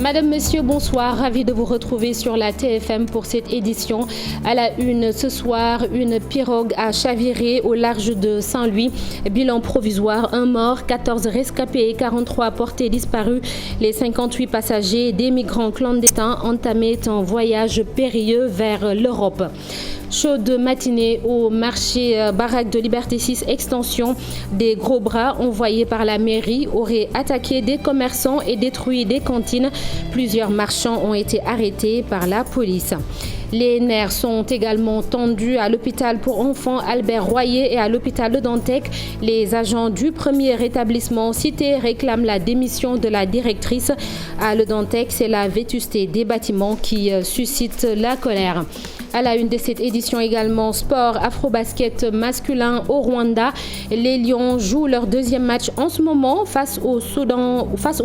Madame, Monsieur, bonsoir. Ravi de vous retrouver sur la TFM pour cette édition. À la une ce soir, une pirogue a chaviré au large de Saint-Louis. Bilan provisoire, 1 mort, 14 rescapés et 43 portés disparus. Les 58 passagers des migrants clandestins entamaient un voyage périlleux vers l'Europe. Chaude matinée au marché Baraque de Liberté 6 Extension. Des gros bras envoyés par la mairie auraient attaqué des commerçants et détruit des cantines. Plusieurs marchands ont été arrêtés par la police. Les nerfs sont également tendus à l'hôpital pour enfants Albert Royer et à l'hôpital Le Dantec. Les agents du premier établissement cité réclament la démission de la directrice. À Le Dantec, c'est la vétusté des bâtiments qui suscite la colère. À la une de cette édition également, sport afro-basket masculin au Rwanda. Les Lions jouent leur deuxième match en ce moment face au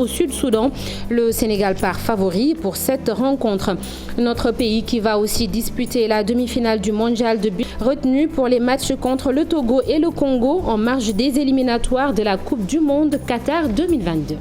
Sud-Soudan. Le Sénégal part favori pour cette rencontre. Notre pays qui va aussi disputer la demi-finale du mondial de but retenu pour les matchs contre le Togo et le Congo en marge des éliminatoires de la Coupe du Monde Qatar 2022.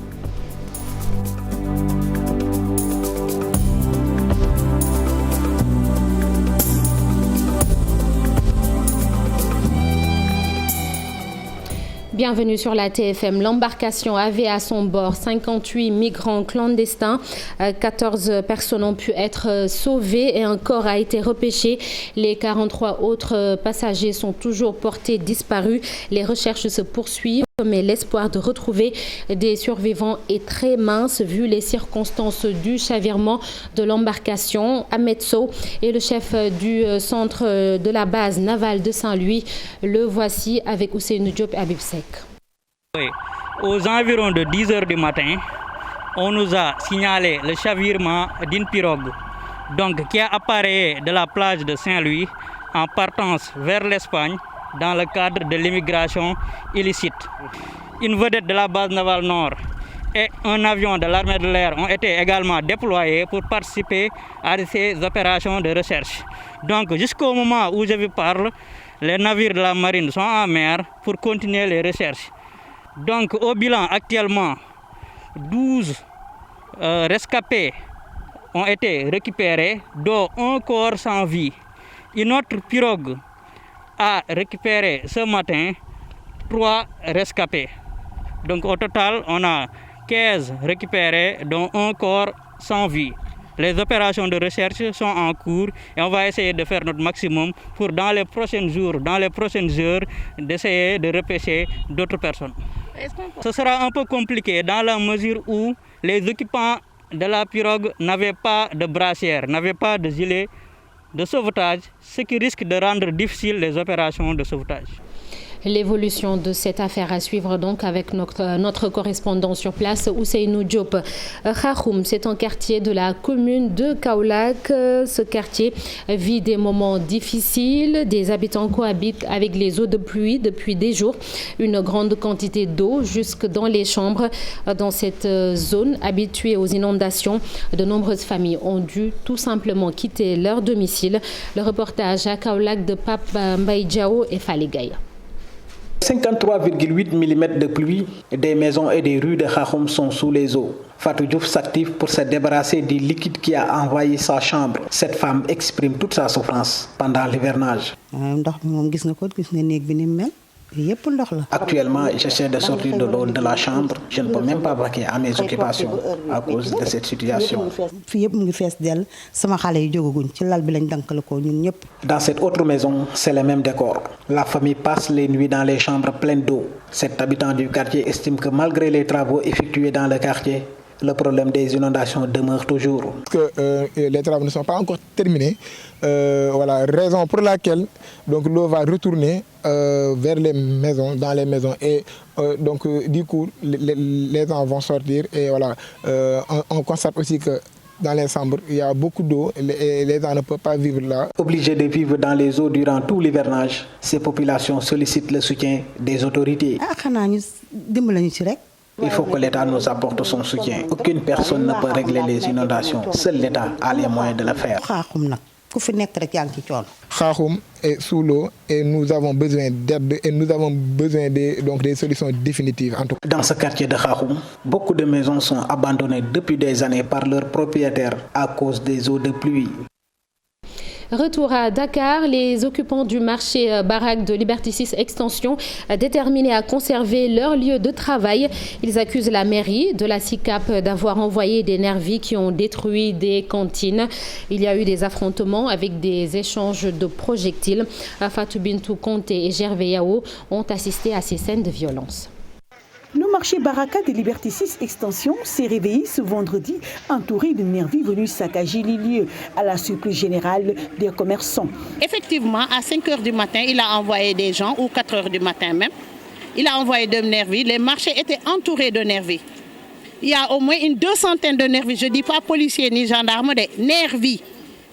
Bienvenue sur la TFM. L'embarcation avait à son bord 58 migrants clandestins. 14 personnes ont pu être sauvées et un corps a été repêché. Les 43 autres passagers sont toujours portés disparus. Les recherches se poursuivent, mais l'espoir de retrouver des survivants est très mince vu les circonstances du chavirement de l'embarcation. Ahmed Sow est le chef du centre de la base navale de Saint-Louis. Le voici avec Ousseynou Diop et Habib Seck. Oui. Aux environs de 10 heures du matin, on nous a signalé le chavirement d'une pirogue qui a appareillé de la plage de Saint-Louis en partance vers l'Espagne dans le cadre de l'immigration illicite. Une vedette de la base navale Nord et un avion de l'armée de l'air ont été également déployés pour participer à ces opérations de recherche. Donc jusqu'au moment où je vous parle, les navires de la marine sont en mer pour continuer les recherches. Donc au bilan actuellement, 12 rescapés ont été récupérés, dont un corps sans vie. Une autre pirogue a récupéré ce matin 3 rescapés. Donc au total, on a 15 récupérés, dont un corps sans vie. Les opérations de recherche sont en cours et on va essayer de faire notre maximum pour dans les prochains jours, dans les prochaines heures, d'essayer de repêcher d'autres personnes. Ce sera un peu compliqué dans la mesure où les occupants de la pirogue n'avaient pas de brassière, n'avaient pas de gilet de sauvetage, ce qui risque de rendre difficile les opérations de sauvetage. L'évolution de cette affaire à suivre donc avec notre correspondant sur place, Ousseynou Diop. Kharoum, c'est un quartier de la commune de Kaolack. Ce quartier vit des moments difficiles. Des habitants cohabitent avec les eaux de pluie depuis des jours. Une grande quantité d'eau jusque dans les chambres. Dans cette zone habituée aux inondations, de nombreuses familles ont dû tout simplement quitter leur domicile. Le reportage à Kaolack de Pape Mbaye Diao et Faligay. 53,8 mm de pluie, des maisons et des rues de Kharoum sont sous les eaux. Fatou Diouf s'active pour se débarrasser du liquide qui a envahi sa chambre. Cette femme exprime toute sa souffrance pendant l'hivernage. Actuellement, j'essaie de sortir de l'eau de la chambre. Je ne peux même pas vaquer à mes occupations à cause de cette situation. Dans cette autre maison, c'est le même décor. La famille passe les nuits dans les chambres pleines d'eau. Cet habitant du quartier estime que malgré les travaux effectués dans le quartier, le problème des inondations demeure toujours. Les travaux ne sont pas encore terminés. Raison pour laquelle l'eau va retourner vers les maisons, dans les maisons. Et du coup, les gens vont sortir. Et on constate aussi que dans les chambres, il y a beaucoup d'eau et les gens ne peuvent pas vivre là. Obligés de vivre dans les eaux durant tout l'hivernage, ces populations sollicitent le soutien des autorités. Il faut que l'État nous apporte son soutien. Aucune personne ne peut régler les inondations. Seul l'État a les moyens de le faire. Kharoum est sous l'eau et nous avons besoin d'aide et nous avons besoin des solutions définitives. Dans ce quartier de Kharoum, beaucoup de maisons sont abandonnées depuis des années par leurs propriétaires à cause des eaux de pluie. Retour à Dakar, les occupants du marché Baraque de Liberté 6 Extension déterminés à conserver leur lieu de travail. Ils accusent la mairie de la SICAP d'avoir envoyé des nervis qui ont détruit des cantines. Il y a eu des affrontements avec des échanges de projectiles. Fatou Bintou Conté et Gervais Yao ont assisté à ces scènes de violence. Le marché Baraka de Liberté 6 Extension s'est réveillé ce vendredi entouré de nervis venus saccager les lieux à la surprise générale des commerçants. Effectivement, à 5 h du matin, il a envoyé des gens, ou 4 h du matin même. Il a envoyé des nervis. Les marchés étaient entourés de nervis. Il y a au moins une 200aine de nervis. Je ne dis pas policiers ni gendarmes, des nervis.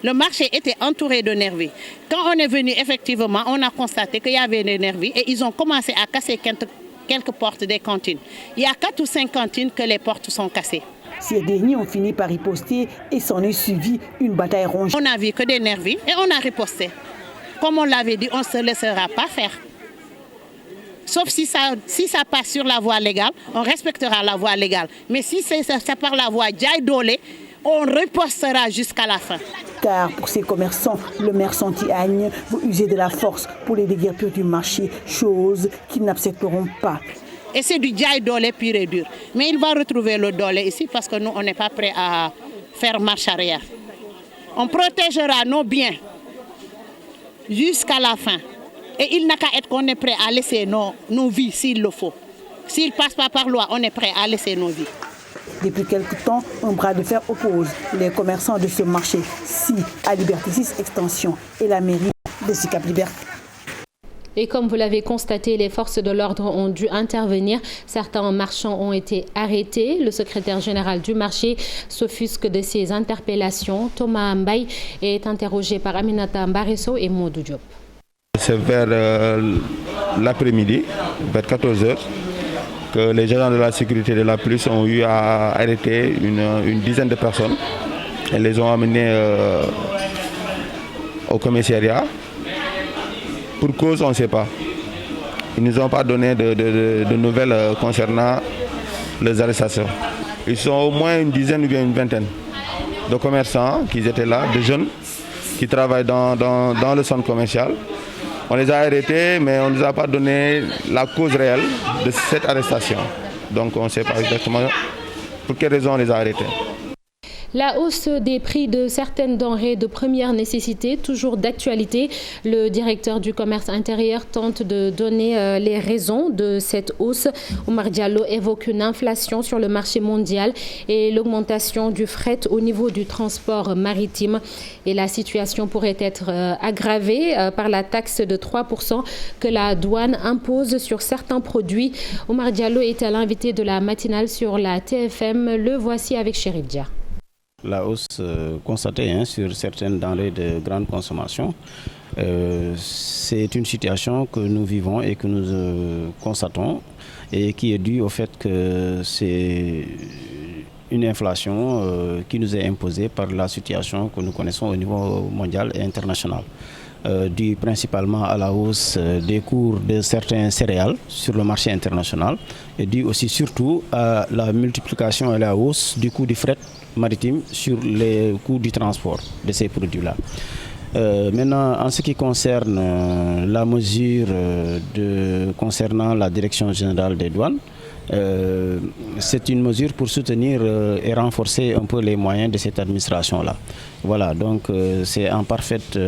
Le marché était entouré de nervis. Quand on est venu, effectivement, on a constaté qu'il y avait des nervis et ils ont commencé à casser quelques portes des cantines. Il y a 4 ou 5 cantines que les portes sont cassées. Ces derniers ont fini par riposter et s'en est suivi une bataille ronge. On n'a vu que des nervis et on a riposté. Comme on l'avait dit, on ne se laissera pas faire. Sauf si ça passe sur la voie légale, on respectera la voie légale. Mais si c'est par la voie Djaï Dolé, on ripostera jusqu'à la fin. Car pour ces commerçants, le maire Santi Agne veut user de la force pour les déguerpir du marché, chose qu'ils n'accepteront pas. Et c'est du Djaï Dolé pur et dur. Mais il va retrouver le Dolé ici parce que nous, on n'est pas prêts à faire marche arrière. On protégera nos biens jusqu'à la fin. Et il n'a qu'à être qu'on est prêt à laisser nos vies s'il le faut. S'il ne passe pas par loi, on est prêt à laisser nos vies. Depuis quelque temps, un bras de fer oppose les commerçants de ce marché, à Liberté 6 Extension et la mairie de SICAP Liberté. Et comme vous l'avez constaté, les forces de l'ordre ont dû intervenir. Certains marchands ont été arrêtés. Le secrétaire général du marché s'offusque de ces interpellations. Thomas Mbaye est interrogé par Aminata Mbaresso et Modou Diop. C'est vers l'après-midi, vers 14 h, que les agents de la sécurité de la police ont eu à arrêter une dizaine de personnes et les ont amenés au commissariat. Pour cause, on ne sait pas. Ils ne nous ont pas donné de nouvelles concernant les arrestations. Ils sont au moins une dizaine ou bien une vingtaine de commerçants qui étaient là, de jeunes qui travaillent dans le centre commercial. On les a arrêtés, mais on ne nous a pas donné la cause réelle de cette arrestation. Donc on ne sait pas exactement pour quelles raisons on les a arrêtés. La hausse des prix de certaines denrées de première nécessité, toujours d'actualité. Le directeur du commerce intérieur tente de donner les raisons de cette hausse. Oumar Diallo évoque une inflation sur le marché mondial et l'augmentation du fret au niveau du transport maritime. Et la situation pourrait être aggravée par la taxe de 3% que la douane impose sur certains produits. Oumar Diallo était l'invité de la matinale sur la TFM. Le voici avec Chérif Dia. La hausse constatée sur certaines denrées de grande consommation, c'est une situation que nous vivons et que nous constatons et qui est due au fait que c'est une inflation qui nous est imposée par la situation que nous connaissons au niveau mondial et international. Due principalement à la hausse des cours de certains céréales sur le marché international et due aussi surtout à la multiplication et la hausse du coût du fret maritime sur les coûts du transport de ces produits-là. Maintenant, en ce qui concerne la mesure concernant la Direction générale des douanes, c'est une mesure pour soutenir et renforcer un peu les moyens de cette administration-là. Voilà, donc c'est en parfaite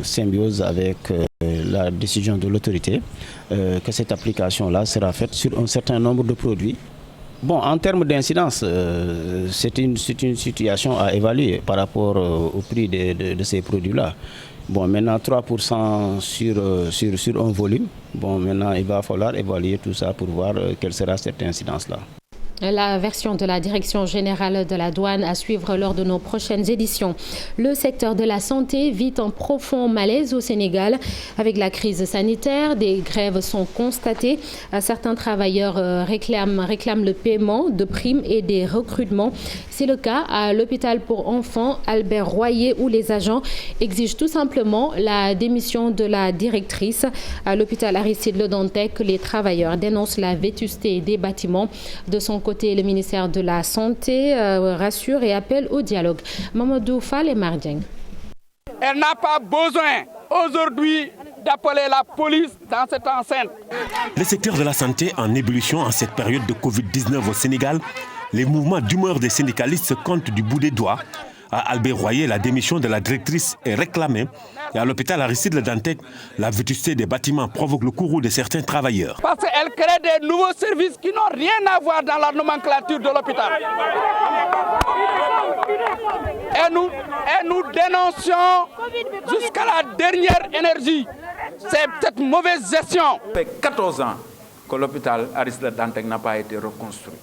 symbiose avec la décision de l'autorité que cette application-là sera faite sur un certain nombre de produits. Bon, en termes d'incidence, c'est une situation à évaluer par rapport au prix de ces produits-là. Bon, maintenant 3% sur un volume. Bon, maintenant il va falloir évaluer tout ça pour voir quelle sera cette incidence-là. La version de la Direction générale de la douane à suivre lors de nos prochaines éditions. Le secteur de la santé vit un profond malaise au Sénégal. Avec la crise sanitaire, des grèves sont constatées. Certains travailleurs réclament le paiement de primes et des recrutements. C'est le cas à l'hôpital pour enfants Albert Royer où les agents exigent tout simplement la démission de la directrice. À l'hôpital Aristide Le Dantec, les travailleurs dénoncent la vétusté des bâtiments. De son côté, le ministère de la Santé rassure et appelle au dialogue. Mamadou Fall et Mardieng. Elle n'a pas besoin aujourd'hui d'appeler la police dans cette enceinte. Le secteur de la santé en ébullition en cette période de Covid-19 au Sénégal. Les mouvements d'humeur des syndicalistes se comptent du bout des doigts. À Albert Royer, la démission de la directrice est réclamée. Et à l'hôpital Aristide Le Dantec, la vétusté des bâtiments provoque le courroux de certains travailleurs. Parce qu'elle crée des nouveaux services qui n'ont rien à voir dans la nomenclature de l'hôpital. Et nous dénoncions jusqu'à la dernière énergie cette mauvaise gestion. Ça fait 14 ans que l'hôpital Aristide Le Dantec n'a pas été reconstruit.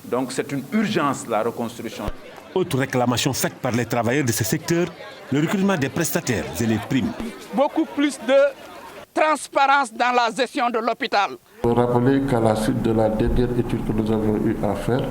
Donc c'est une urgence la reconstruction. Autre réclamation faite par les travailleurs de ce secteur, le recrutement des prestataires et les primes. Beaucoup plus de transparence dans la gestion de l'hôpital. Je veux rappeler qu'à la suite de la dernière étude que nous avons eu à faire,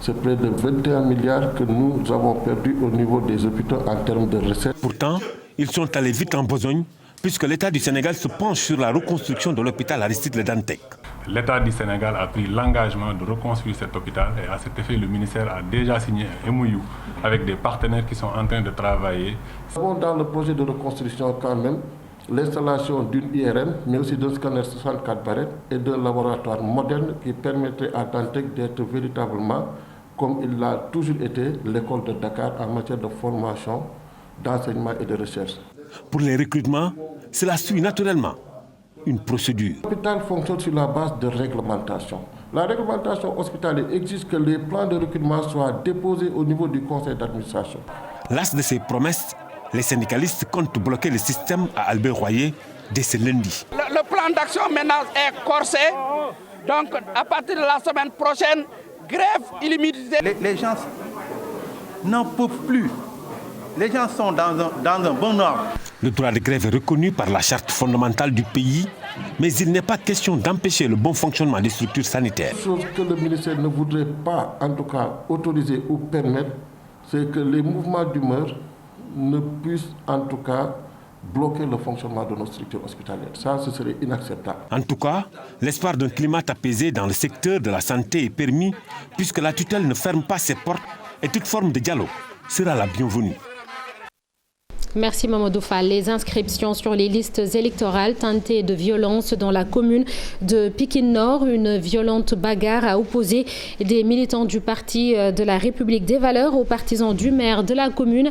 c'est près de 21 milliards que nous avons perdu au niveau des hôpitaux en termes de recettes. Pourtant, ils sont allés vite en besogne puisque l'État du Sénégal se penche sur la reconstruction de l'hôpital Aristide Le Dantec. L'État du Sénégal a pris l'engagement de reconstruire cet hôpital et à cet effet, le ministère a déjà signé un MOU avec des partenaires qui sont en train de travailler. Nous avons dans le projet de reconstruction quand même l'installation d'une IRM, mais aussi d'un scanner 64 barrettes et d'un laboratoire moderne qui permettrait à Dantec d'être véritablement, comme il l'a toujours été, l'école de Dakar en matière de formation, d'enseignement et de recherche. Pour les recrutements, cela suit naturellement une procédure. L'hôpital fonctionne sur la base de réglementation. La réglementation hospitalière exige que les plans de recrutement soient déposés au niveau du conseil d'administration. Las de ces promesses, les syndicalistes comptent bloquer le système à Albert Royer dès ce lundi. Le plan d'action maintenant est corsé. Donc à partir de la semaine prochaine, grève illimitée. Les gens n'en peuvent plus. Les gens sont dans un bon ordre. Le droit de grève est reconnu par la charte fondamentale du pays, mais il n'est pas question d'empêcher le bon fonctionnement des structures sanitaires. Chose que le ministère ne voudrait pas, en tout cas, autoriser ou permettre, c'est que les mouvements d'humeur ne puissent, en tout cas, bloquer le fonctionnement de nos structures hospitalières. Ça, ce serait inacceptable. En tout cas, l'espoir d'un climat apaisé dans le secteur de la santé est permis, puisque la tutelle ne ferme pas ses portes et toute forme de dialogue sera la bienvenue. Merci Mamadou Fall. Les inscriptions sur les listes électorales teintées de violence dans la commune de Pikine Nord. Une violente bagarre a opposé des militants du Parti de la République des Valeurs aux partisans du maire de la commune.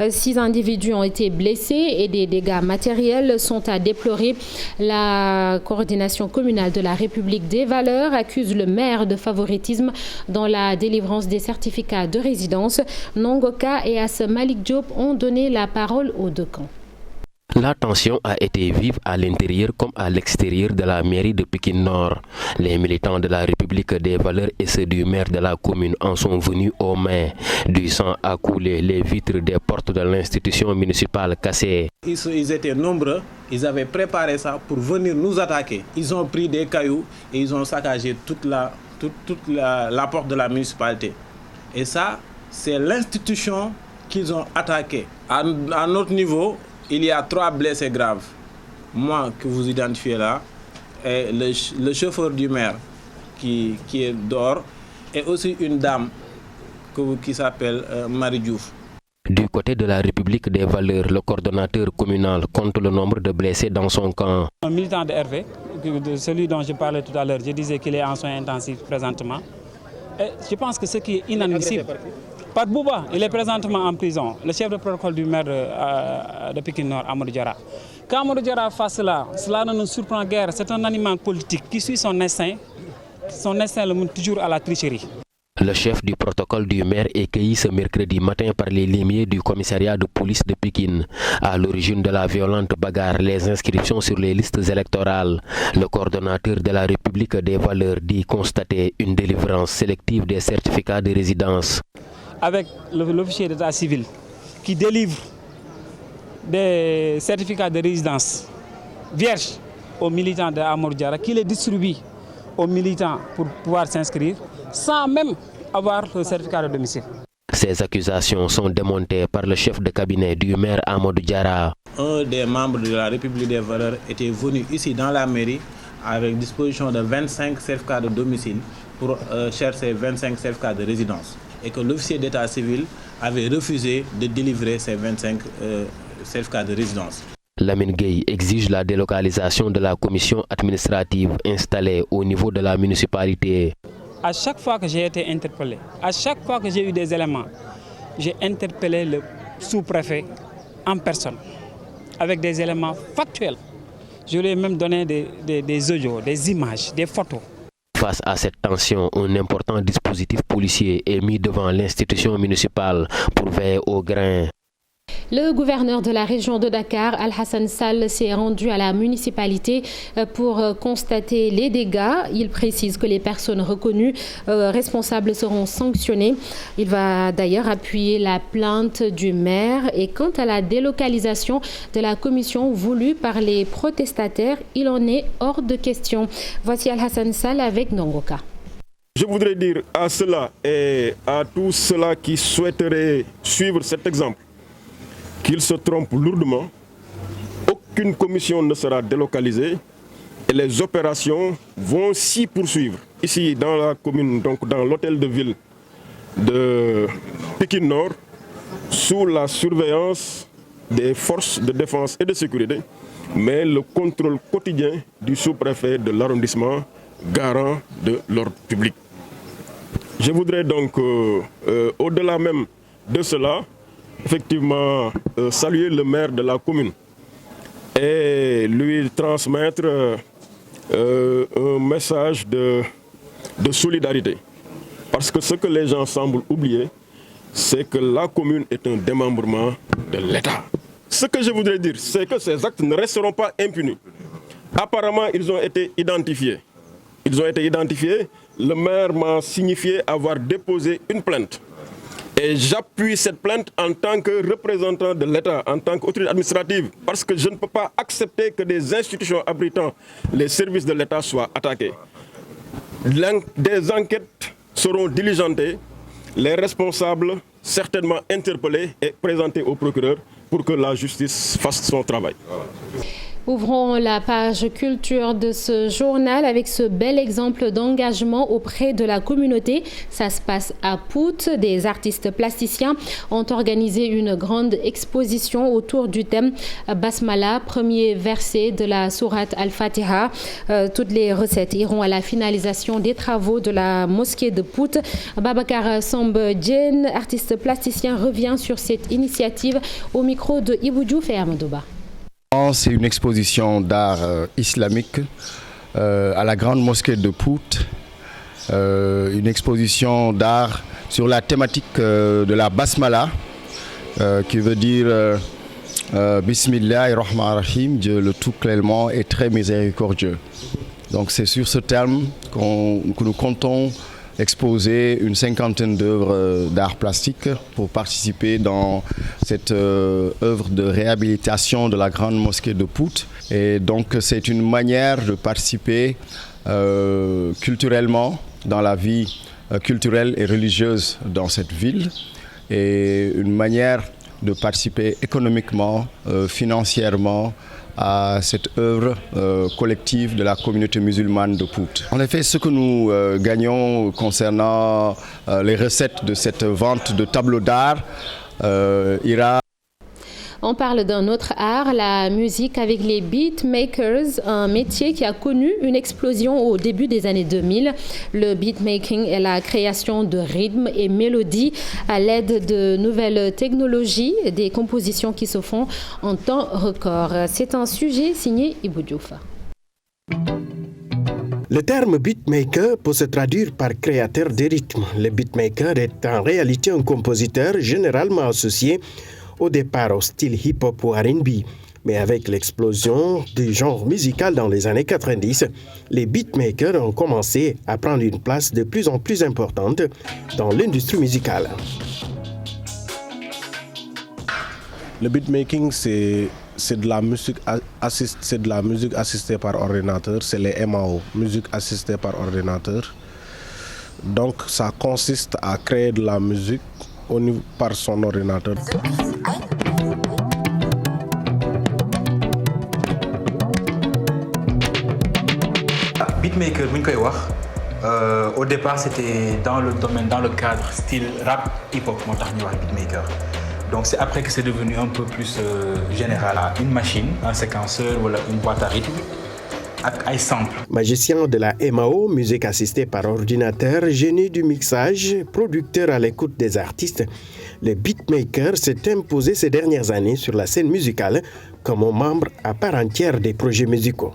6 individus ont été blessés et des dégâts matériels sont à déplorer. La coordination communale de la République des Valeurs accuse le maire de favoritisme dans la délivrance des certificats de résidence. Nongoka et As Malik Diop ont donné la parole aux deux camps. La tension a été vive à l'intérieur comme à l'extérieur de la mairie de Pikine Nord. Les militants de la République des Valeurs et ceux du maire de la commune en sont venus aux mains. Du sang a coulé, les vitres des portes de l'institution municipale cassées. Ils étaient nombreux, ils avaient préparé ça pour venir nous attaquer. Ils ont pris des cailloux et ils ont saccagé toute la porte de la municipalité. Et ça, c'est l'institution qu'ils ont attaqué. À notre niveau, il y a 3 blessés graves. Moi, que vous identifiez là, et le chauffeur du maire qui est dehors, et aussi une dame qui s'appelle Marie Diouf. Du côté de la République des Valeurs, le coordonnateur communal compte le nombre de blessés dans son camp. Un militant de RV, celui dont je parlais tout à l'heure, je disais qu'il est en soins intensifs présentement. Et je pense que ce qui est inadmissible, Pat Bouba, il est présentement en prison, le chef de protocole du maire de Pikine Nord, Amadou Diarra. Quand Amadou Diarra fait cela ne nous surprend guère. C'est un animal politique qui suit son instinct le montre toujours à la tricherie. Le chef du protocole du maire est cueilli ce mercredi matin par les limiers du commissariat de police de Pékin. À l'origine de la violente bagarre, les inscriptions sur les listes électorales. Le coordonnateur de la République des valeurs dit constater une délivrance sélective des certificats de résidence. Avec l'officier d'état civil qui délivre des certificats de résidence vierges aux militants de Amadou Diarra, qui les distribue aux militants pour pouvoir s'inscrire, sans même avoir le certificat de domicile. Ces accusations sont démontées par le chef de cabinet du maire Amadou Diarra. Un des membres de la République des valeurs était venu ici dans la mairie avec disposition de 25 certificats de domicile pour chercher 25 certificats de résidence. Et que l'officier d'état civil avait refusé de délivrer ces 25 certificats de résidence. Lamine Gueye exige la délocalisation de la commission administrative installée au niveau de la municipalité. À chaque fois que j'ai été interpellé, à chaque fois que j'ai eu des éléments, j'ai interpellé le sous-préfet en personne, avec des éléments factuels. Je lui ai même donné des audios, des images, des photos. Face à cette tension, un important dispositif policier est mis devant l'institution municipale pour veiller au grain. Le gouverneur de la région de Dakar, Al-Hassan Sall, s'est rendu à la municipalité pour constater les dégâts. Il précise que les personnes reconnues responsables seront sanctionnées. Il va d'ailleurs appuyer la plainte du maire. Et quant à la délocalisation de la commission voulue par les protestataires, il en est hors de question. Voici Al-Hassan Sall avec Nongoka. Je voudrais dire à cela et à tous ceux-là qui souhaiteraient suivre cet exemple qu'ils se trompent lourdement. Aucune commission ne sera délocalisée et les opérations vont s'y poursuivre. Ici, dans la commune, donc dans l'hôtel de ville de Pékin Nord, sous la surveillance des forces de défense et de sécurité, mais le contrôle quotidien du sous-préfet de l'arrondissement, garant de l'ordre public. Je voudrais donc, au-delà même de cela, effectivement saluer le maire de la commune et lui transmettre un message de solidarité. Parce que ce que les gens semblent oublier, c'est que la commune est un démembrement de l'État. Ce que je voudrais dire, c'est que ces actes ne resteront pas impunis. Apparemment, ils ont été identifiés. Le maire m'a signifié avoir déposé une plainte. Et j'appuie cette plainte en tant que représentant de l'État, en tant qu'autorité administrative, parce que je ne peux pas accepter que des institutions abritant les services de l'État soient attaquées. Des enquêtes seront diligentées, les responsables certainement interpellés et présentés au procureur pour que la justice fasse son travail. Ouvrons la page culture de ce journal avec ce bel exemple d'engagement auprès de la communauté. Ça se passe à Pout. Des artistes plasticiens ont organisé une grande exposition autour du thème Basmala, premier verset de la sourate Al-Fatiha. Toutes les recettes iront à la finalisation des travaux de la mosquée de Pout. Babacar Samb-Djen, artiste plasticien, revient sur cette initiative au micro de Ibou Diouf et Amadouba. C'est une exposition d'art islamique à la grande mosquée de Pout, une exposition d'art sur la thématique de la Basmala, qui veut dire Bismillahirrahmanirrahim, Dieu le tout clément et très miséricordieux. Donc c'est sur ce terme que nous comptons exposer une 50aine d'œuvres d'art plastique pour participer dans cette œuvre de réhabilitation de la grande mosquée de Pout. Et donc c'est une manière de participer culturellement dans la vie culturelle et religieuse dans cette ville et une manière de participer économiquement, financièrement à cette œuvre collective de la communauté musulmane de Pout. En effet, ce que nous gagnons concernant les recettes de cette vente de tableaux d'art ira... On parle d'un autre art, la musique avec les beatmakers, un métier qui a connu une explosion au début des années 2000. Le beatmaking est la création de rythmes et mélodies à l'aide de nouvelles technologies, des compositions qui se font en temps record. C'est un sujet signé Ibou Diouf. Le terme beatmaker peut se traduire par créateur de rythme. Le beatmaker est en réalité un compositeur généralement associé au départ au style hip-hop ou R&B. Mais avec l'explosion du genre musical dans les années 90, les beatmakers ont commencé à prendre une place de plus en plus importante dans l'industrie musicale. Le beatmaking, c'est de la musique assistée par ordinateur, c'est les MAO, musique assistée par ordinateur. Donc ça consiste à créer de la musique par son ordinateur. Beatmaker, au départ c'était dans le cadre style rap hip-hop, beatmaker. Donc c'est après que c'est devenu un peu plus général. Une machine, un séquenceur ou une boîte à rythme avec un sample. Magicien de la MAO, musique assistée par ordinateur, génie du mixage, producteur à l'écoute des artistes, le beatmaker s'est imposé ces dernières années sur la scène musicale comme un membre à part entière des projets musicaux.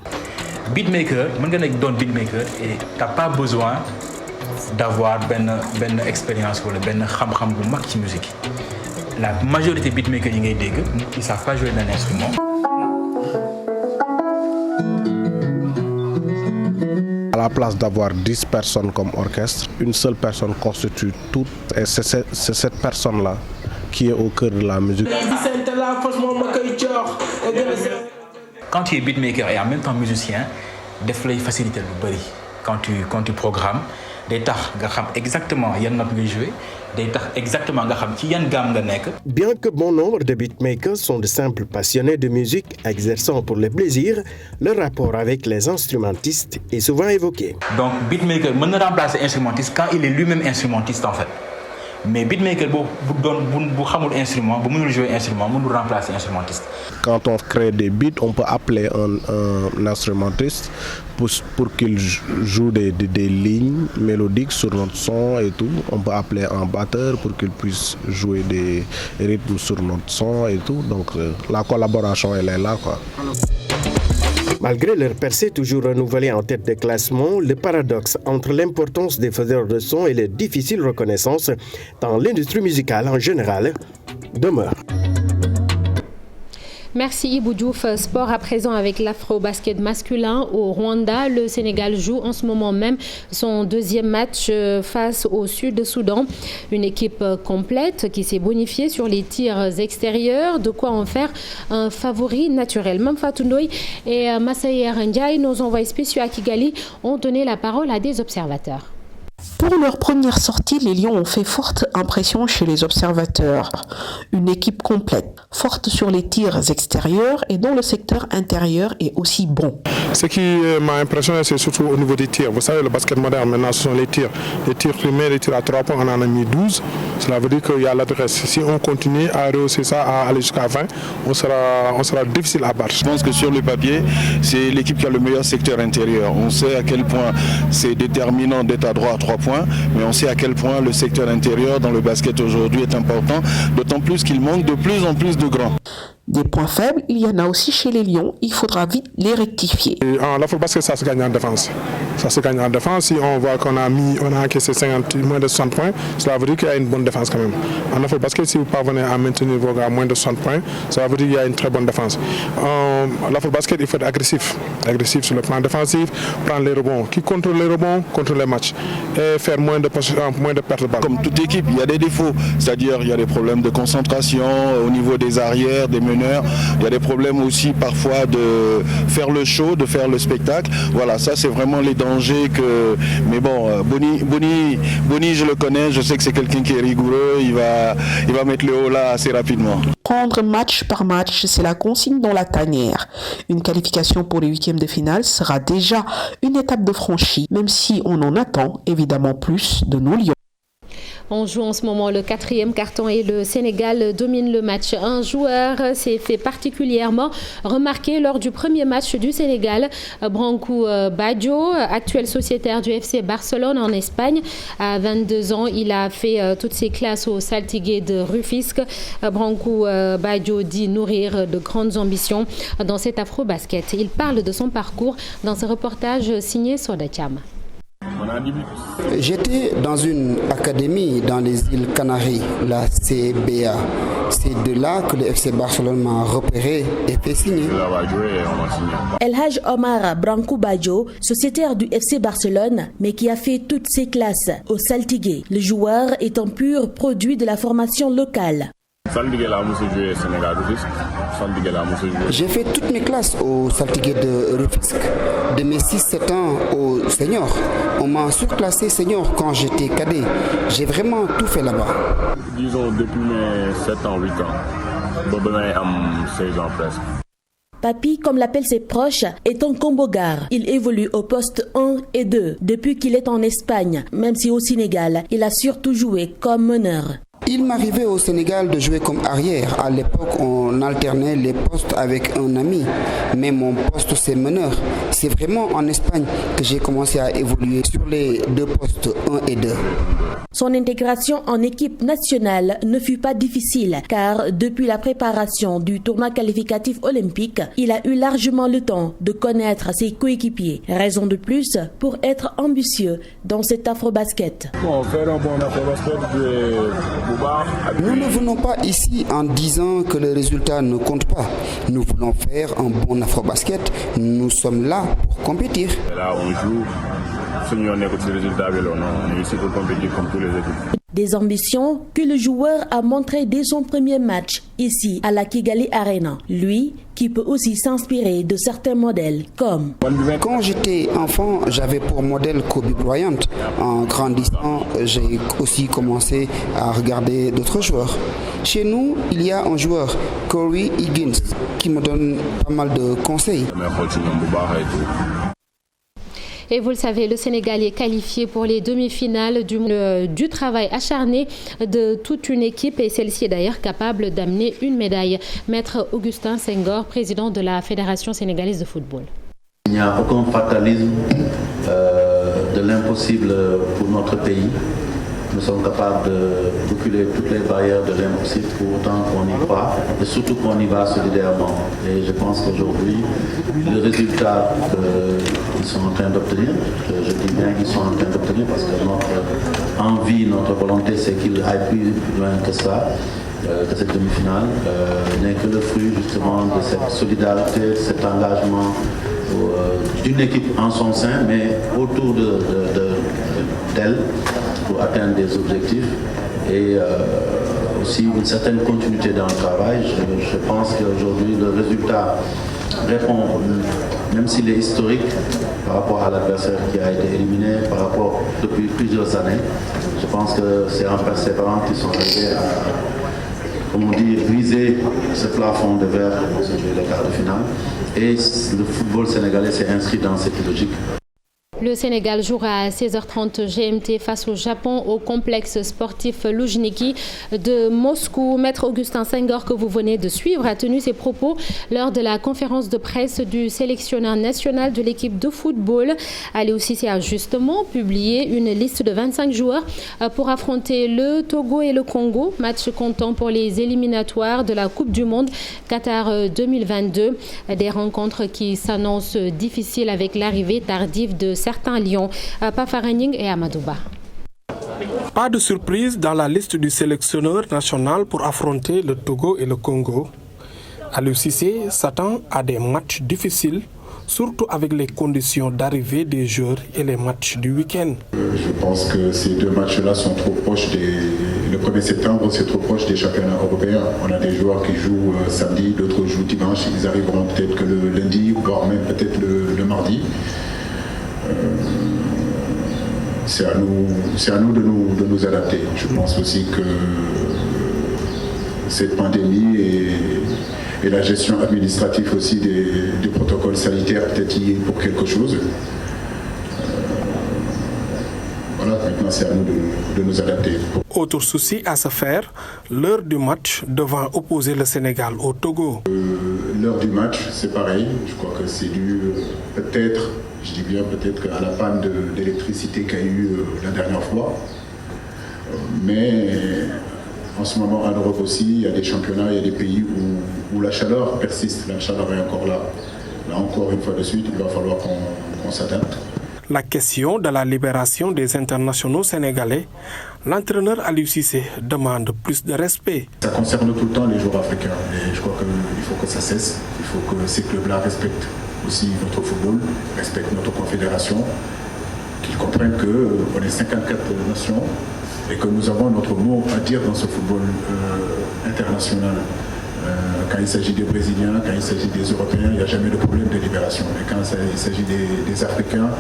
Beatmaker, beatmaker et t'as pas besoin d'avoir une expérience ou une xam-xam bu mag ci musique. La majorité des beatmakers ils ne savent pas jouer d'un instrument. À la place d'avoir 10 personnes comme orchestre, une seule personne constitue tout et c'est cette personne-là qui est au cœur de la musique. Quand tu es beatmaker et en même temps musicien, def lay faciliter lu bari. Quand tu programmes, day tax nga xam exactement yan note ngay jouer, day tax exactement nga xam ci yan gamme nga nek. Bien que bon nombre de beatmakers sont de simples passionnés de musique exerçant pour le plaisir, le rapport avec les instrumentistes est souvent évoqué. Donc beatmaker peut remplacer instrumentiste quand il est lui-même instrumentiste en fait. Mais beatmaker bu xamul instrument, bu mënul jouer instrument, mënul remplacer instrumentiste. Quand on crée des beats, on peut appeler un instrumentiste pour qu'il joue des lignes mélodiques sur notre son et tout. On peut appeler un batteur pour qu'il puisse jouer des rythmes sur notre son et tout. Donc la collaboration elle est là quoi. Malgré leur percée toujours renouvelée en tête de classement, le paradoxe entre l'importance des faiseurs de son et leur difficile reconnaissance dans l'industrie musicale en général demeure. Merci Ibou Diouf. Sport à présent avec l'afro-basket masculin au Rwanda. Le Sénégal joue en ce moment même son deuxième match face au Sud-Soudan. Une équipe complète qui s'est bonifiée sur les tirs extérieurs. De quoi en faire un favori naturel. Mamfatou Ndoye et Massayer Ndiaye, nos envoyés spéciaux à Kigali, ont donné la parole à des observateurs. Pour leur première sortie, les Lions ont fait forte impression chez les observateurs. Une équipe complète, forte sur les tirs extérieurs et dont le secteur intérieur est aussi bon. Ce qui m'a impressionné, c'est surtout au niveau des tirs. Vous savez, le basket moderne, maintenant, ce sont les tirs. Les tirs primaires, les tirs à 3 points, on en a mis 12. Cela veut dire qu'il y a l'adresse. Si on continue à rehausser ça, à aller jusqu'à 20, on sera difficile à battre. Je pense que sur le papier, c'est l'équipe qui a le meilleur secteur intérieur. On sait à quel point c'est déterminant d'être à droit à 3 points, mais on sait à quel point le secteur intérieur dans le basket aujourd'hui est important, d'autant plus qu'il manque de plus en plus de grands. Des points faibles, il y en a aussi chez les Lions, il faudra vite les rectifier. En l'afro-basket, ça se gagne en défense. Ça se gagne en défense. Si on voit qu'on a encaissé moins de 60 points, cela veut dire qu'il y a une bonne défense quand même. En afro-basket, si vous parvenez à maintenir vos gars à moins de 60 points, ça veut dire qu'il y a une très bonne défense. L'afro-basket, il faut être agressif. Agressif sur le plan défensif, prendre les rebonds. Qui contrôle les rebonds, contrôle les matchs. Et faire moins de pertes de balles. Comme toute équipe, il y a des défauts. C'est-à-dire il y a des problèmes de concentration au niveau des arrières, des meneurs. Il y a des problèmes aussi parfois de faire le show, de faire le spectacle. Voilà, ça c'est vraiment les dangers que... Mais bon, Boni, je le connais, je sais que c'est quelqu'un qui est rigoureux, il va mettre le haut là assez rapidement. Prendre match par match, c'est la consigne dans la tanière. Une qualification pour les huitièmes de finale sera déjà une étape de franchie, même si on en attend évidemment plus de nos Lions. On joue en ce moment le 4e carton et le Sénégal domine le match. Un joueur s'est fait particulièrement remarquer lors du premier match du Sénégal. Branco Baggio, actuel sociétaire du FC Barcelone en Espagne. À 22 ans, il a fait toutes ses classes au Saltigué de Rufisque. Branco Baggio dit nourrir de grandes ambitions dans cet afro-basket. Il parle de son parcours dans ce reportage signé Soda Thiam. J'étais dans une académie dans les îles Canaries, la CBA. C'est de là que le FC Barcelone m'a repéré et fait signer. El Hadj Omar Branco Baggio, sociétaire du FC Barcelone, mais qui a fait toutes ses classes au Saltigué. Le joueur est un pur produit de la formation locale. J'ai fait toutes mes classes au Saltigué de Rufisque. De mes 6-7 ans au senior. On m'a surclassé senior quand j'étais cadet. J'ai vraiment tout fait là-bas. Disons depuis mes 7 ans, 8 ans. 16 ans presque. Papi, comme l'appellent ses proches, est un combogar. Il évolue au poste 1 et 2 depuis qu'il est en Espagne. Même si au Sénégal, il a surtout joué comme meneur. Il m'arrivait au Sénégal de jouer comme arrière. À l'époque, on alternait les postes avec un ami. Mais mon poste, c'est meneur. C'est vraiment en Espagne que j'ai commencé à évoluer sur les deux postes 1 et 2. Son intégration en équipe nationale ne fut pas difficile car depuis la préparation du tournoi qualificatif olympique, il a eu largement le temps de connaître ses coéquipiers. Raison de plus pour être ambitieux dans cet afro-basket. Faire un bon afro-basket, nous ne venons pas ici en disant que le résultat ne compte pas. Nous voulons faire un bon afro-basket. Nous sommes là pour compétir. Là, on joue. Si on écoute les résultats, on est ici pour compétir comme tous les équipes. Des ambitions que le joueur a montrées dès son premier match ici à la Kigali Arena. Lui qui peut aussi s'inspirer de certains modèles comme... Quand j'étais enfant, j'avais pour modèle Kobe Bryant. En grandissant, j'ai aussi commencé à regarder d'autres joueurs. Chez nous, il y a un joueur, Corey Higgins, qui me donne pas mal de conseils. Et vous le savez, le Sénégal est qualifié pour les demi-finales du travail acharné de toute une équipe et celle-ci est d'ailleurs capable d'amener une médaille. Maître Augustin Senghor, président de la Fédération sénégalaise de football. Il n'y a aucun fatalisme de l'impossible pour notre pays. Nous sommes capables de reculer toutes les barrières de l'impossible pour autant qu'on y croit et surtout qu'on y va solidairement. Et je pense qu'aujourd'hui, le résultat qu'ils sont en train d'obtenir, je dis bien qu'ils sont en train d'obtenir parce que notre envie, notre volonté, c'est qu'ils aillent plus loin que ça, que cette demi-finale, n'est que le fruit justement de cette solidarité, de cet engagement d'une équipe en son sein, mais autour d'elle, pour atteindre des objectifs et aussi une certaine continuité dans le travail. Je pense qu'aujourd'hui le résultat répond, même s'il est historique par rapport à l'adversaire qui a été éliminé par rapport depuis plusieurs années. Je pense que c'est en persévérant qu'ils sont arrivés à, comme on dit, briser ce plafond de verre pour se jouer les quarts de finale. Et le football sénégalais s'est inscrit dans cette logique. Le Sénégal jouera à 16h30 GMT face au Japon au complexe sportif Loujniki de Moscou. Maître Augustin Senghor, que vous venez de suivre, a tenu ses propos lors de la conférence de presse du sélectionneur national de l'équipe de football. Aliou Cissé a justement publié une liste de 25 joueurs pour affronter le Togo et le Congo, match comptant pour les éliminatoires de la Coupe du Monde Qatar 2022. Des rencontres qui s'annoncent difficiles avec l'arrivée tardive de certains lions, Pafaragning et Amadouba. Pas de surprise dans la liste du sélectionneur national pour affronter le Togo et le Congo. Aliou Cissé s'attend à des matchs difficiles, surtout avec les conditions d'arrivée des joueurs et les matchs du week-end. Je pense que ces deux matchs-là sont trop proches le 1er septembre, c'est trop proche des championnats européens. On a des joueurs qui jouent samedi, d'autres jouent dimanche. Ils arriveront peut-être que le lundi, voire même peut-être le mardi. C'est à nous de nous adapter. Je pense aussi que cette pandémie et la gestion administrative aussi des protocoles sanitaires peut-être y est pour quelque chose. Voilà, maintenant c'est à nous de nous adapter. Autre souci à se faire, l'heure du match devant opposer le Sénégal au Togo. L'heure du match, c'est pareil. Je crois que c'est dû peut-être, je dis bien peut-être, à la panne d'électricité qu'il y a eu la dernière fois. Mais en ce moment, en Europe aussi, il y a des championnats, il y a des pays où la chaleur persiste. La chaleur est encore là. Là encore, une fois de suite, il va falloir qu'on s'adapte. La question de la libération des internationaux sénégalais, l'entraîneur Aliou Cissé demande plus de respect. Ça concerne tout le temps les joueurs africains et je crois qu'il faut que ça cesse. Il faut que ces clubs-là respectent aussi notre football, respectent notre confédération, qu'ils comprennent qu'on est 54 nations et que nous avons notre mot à dire dans ce football international. Quand il s'agit des Brésiliens, quand il s'agit des Européens, il n'y a jamais de problème de libération. Mais quand il s'agit des Africains,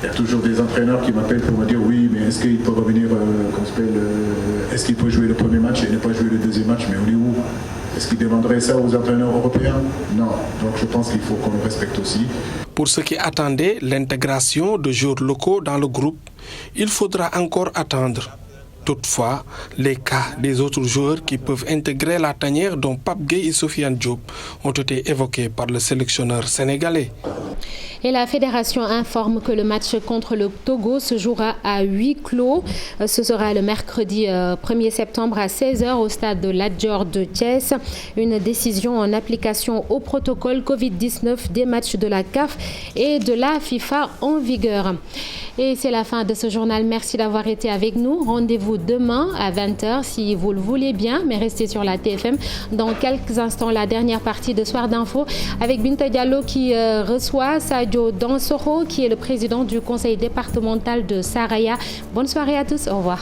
il y a toujours des entraîneurs qui m'appellent pour me dire oui, mais est-ce qu'il peut revenir, est-ce qu'il peut jouer le premier match et ne pas jouer le deuxième match, mais on est où? Est-ce qu'il demanderait ça aux entraîneurs européens? Non. Donc je pense qu'il faut qu'on le respecte aussi. Pour ceux qui attendaient l'intégration de joueurs locaux dans le groupe, il faudra encore attendre. Toutefois, les cas des autres joueurs qui peuvent intégrer la tanière dont Pape Gueye et Sofiane Diop ont été évoqués par le sélectionneur sénégalais. Et la fédération informe que le match contre le Togo se jouera à huis clos. Ce sera le mercredi 1er septembre à 16h au stade de Lat Dior de Thiès. Une décision en application au protocole Covid-19 des matchs de la CAF et de la FIFA en vigueur. Et c'est la fin de ce journal. Merci d'avoir été avec nous. Rendez-vous demain à 20h si vous le voulez bien, mais restez sur la TFM. Dans quelques instants, la dernière partie de Soir d'Info avec Binta Diallo qui reçoit Sadio Dansoro qui est le président du conseil départemental de Saraya. Bonne soirée à tous. Au revoir.